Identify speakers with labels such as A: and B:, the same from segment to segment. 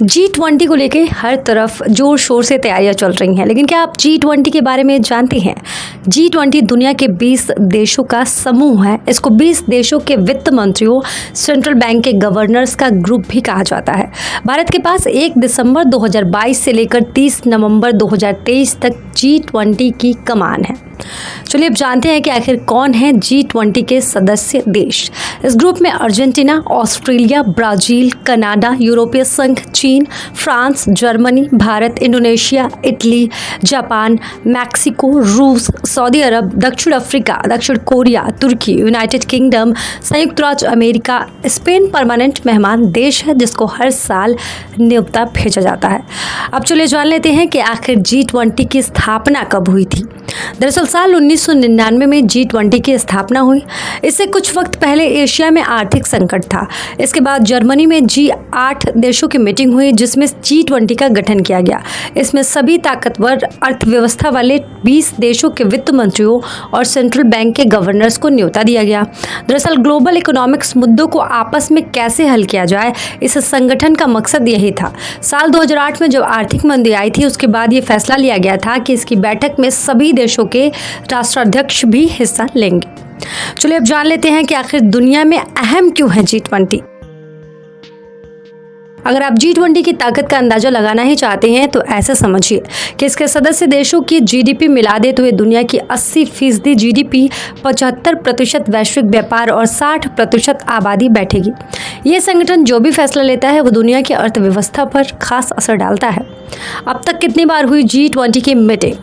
A: G20 को लेके हर तरफ जोर शोर से तैयारियां चल रही हैं, लेकिन क्या आप G20 के बारे में जानते हैं? G20 दुनिया के 20 देशों का समूह है। इसको 20 देशों के वित्त मंत्रियों, सेंट्रल बैंक के गवर्नर्स का ग्रुप भी कहा जाता है। भारत के पास 1 दिसंबर 2022 से लेकर 30 नवंबर 2023 तक G20 की कमान है। चलिए अब जानते हैं कि आखिर कौन है G20 के सदस्य देश। इस ग्रुप में अर्जेंटीना, ऑस्ट्रेलिया, ब्राजील, कनाडा, यूरोपीय संघ, चीन, France, Germany, Bharat, Indonesia, Italy, Japan, Mexico, रूस, सऊदी अरब, दक्षिण अफ्रीका, दक्षिण कोरिया, तुर्की, यूनाइटेड किंगडम, संयुक्त राज्य अमेरिका, स्पेन परमानेंट मेहमान देश है जिसको हर साल न्योता भेजा जाता है। अब चलिए जान लेते हैं कि आखिर G20 की स्थापना कब हुई थी। दरअसल साल 1999 में G20 की स्थापना हुई। इससे कुछ वक्त पहले एशिया में आर्थिक संकट था। इसके बाद जर्मनी में G8 देशों की मीटिंग हुई जिसमें G20 का गठन किया गया। इसमें सभी ताकतवर अर्थव्यवस्था वाले 20 देशों के वित्त मंत्रियों और सेंट्रल बैंक के गवर्नर्स को न्योता दिया गया। दरअसल ग्लोबल इकोनॉमिक्स मुद्दों को आपस में कैसे हल किया जाए, इस संगठन का मकसद यही था। साल 2008 में जब आर्थिक मंदी आई थी उसके बाद ये फैसला लिया गया था कि इसकी बैठक में सभी देशों के राष्ट्राध्यक्ष भी हिस्सा लेंगे। चलिए अब जान लेते हैं कि आखिर दुनिया में अहम क्यों है G20। अगर आप G20 की ताकत का अंदाजा लगाना ही चाहते हैं तो ऐसा समझिए कि इसके सदस्य देशों की जीडीपी मिला दे तो ये दुनिया की 80% जीडीपी, 75% वैश्विक व्यापार और 60% आबादी बैठेगी। ये संगठन जो भी फैसला लेता है वो दुनिया की अर्थव्यवस्था पर खास असर डालता है। अब तक कितनी बार हुई G20 की मीटिंग?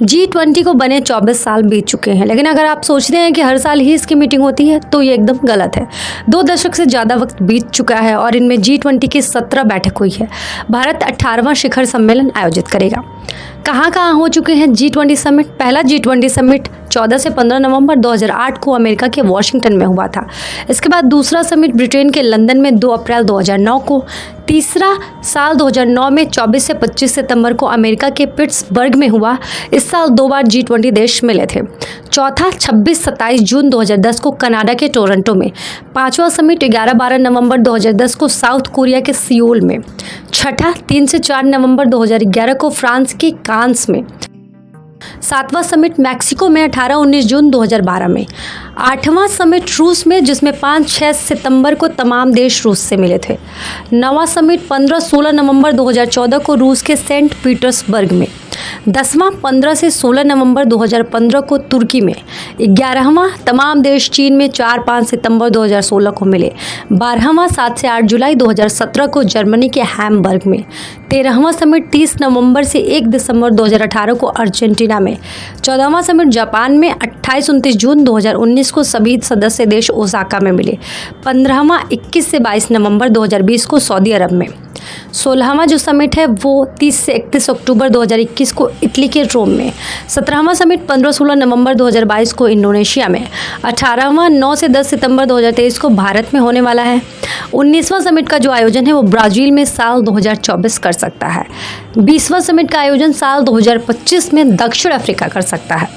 A: G20 को बने 24 साल बीत चुके हैं, लेकिन अगर आप सोचते हैं कि हर साल ही इसकी मीटिंग होती है तो ये एकदम गलत है। 2 दशक से ज़्यादा वक्त बीत चुका है और इनमें G20 की 17 बैठक हुई है। भारत 18वां शिखर सम्मेलन आयोजित करेगा। कहाँ हो चुके हैं G20 समिट? पहला G20 समिट 14 से 15 नवंबर 2008 को अमेरिका के वॉशिंगटन में हुआ था। इसके बाद दूसरा समिट ब्रिटेन के लंदन में 2 अप्रैल 2009 को, तीसरा साल 2009 में 24 से 25 सितंबर को अमेरिका के पिट्सबर्ग में हुआ। इस साल 2 बार G20 देश मिले थे। चौथा 26-27 जून 2010 को कनाडा के टोरंटो में। 5वां समिट 11-12 नवंबर 2010 को साउथ कोरिया के सियोल में। छठा 3 से 4 नवंबर 2011 को फ्रांस के कांस में। 7वां समिट मैक्सिको में 18-19 जून 2012 में। 8वां समिट रूस में जिसमें 5-6 सितंबर को तमाम देश रूस से मिले थे। 9वां समिट 15-16 नवंबर 2014 को रूस के सेंट पीटर्सबर्ग में। 10वां 15 से 16 नवंबर 2015 को तुर्की में। 11वां तमाम देश चीन में 4-5 सितंबर 2016 को मिले। 12वां 7 से 8 जुलाई 2017 को जर्मनी के हैम्बर्ग में। 13वां समिट 30 नवंबर से 1 दिसंबर 2018 को अर्जेंटीना में। 14वां समिट जापान में 28-29 जून 2019 को सभी सदस्य देश ओसाका में मिले। 15वां 21 से 22 नवंबर 2020 को सऊदी अरब में। 16वां जो समिट है वो 30 से 31 अक्टूबर 2021 को इटली के रोम में। 17वां समिट 15-16 नवंबर 2022 को इंडोनेशिया में। 18वां 9 से 10 सितंबर 2023 को भारत में होने वाला है। 19वां समिट का जो आयोजन है वो ब्राज़ील में साल 2024 कर सकता है। 20वां समिट का आयोजन साल 2025 में दक्षिण अफ्रीका कर सकता है।